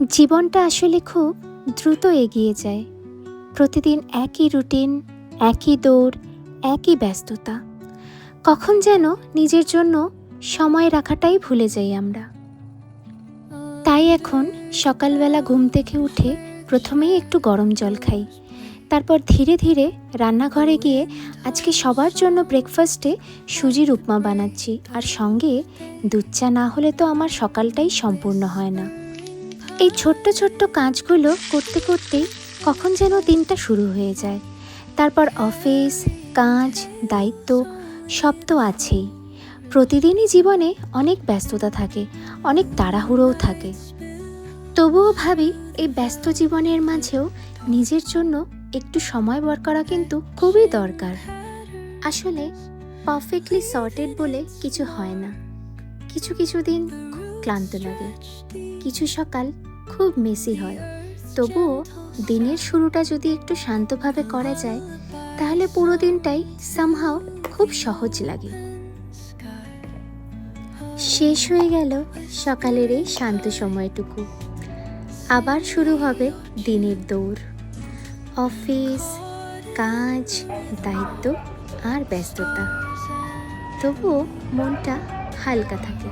জীবনটা আসলে খুব দ্রুত এগিয়ে যায়। প্রতিদিন একই রুটিন, একই দৌড়, একই ব্যস্ততা। কখন যেন নিজের জন্য সময় রাখাটাই ভুলে যাই আমরা। তাই এখন সকালবেলা ঘুম থেকে উঠে প্রথমেই একটু গরম জল খাই। তারপর ধীরে ধীরে রান্নাঘরে গিয়ে আজকে সবার জন্য ব্রেকফাস্টে সুজির উপমা বানাচ্ছি, আর সঙ্গে দুধ চা না হলে তো আমার সকালটাই সম্পূর্ণ হয় না। এই ছোট্ট ছোট্ট কাজগুলো করতে করতেই কখন যেন দিনটা শুরু হয়ে যায়। তারপর অফিস, কাজ, দায়িত্ব সব তো আছেই। প্রতিদিনই জীবনে অনেক ব্যস্ততা থাকে, অনেক তাড়াহুড়োও থাকে। তবুও ভাবি এই ব্যস্ত জীবনের মাঝেও নিজের জন্য একটু সময় বের করা কিন্তু খুবই দরকার। আসলে পারফেক্টলি সর্টেড বলে কিছু হয় না। কিছু কিছু দিন খুব ক্লান্ত লাগে, কিছু সকাল খুব মেসি হয়। তবুও দিনের শুরুটা যদি একটু শান্তভাবে করা যায়, তাহলে পুরো দিনটাই সামহাও খুব সহজ লাগে। শেষ হয়ে গেল সকালের এই শান্ত সময়টুকু। আবার শুরু হবে দিনের দৌড়, অফিস, কাজ, দায়িত্ব আর ব্যস্ততা। তবুও মনটা হালকা থাকে।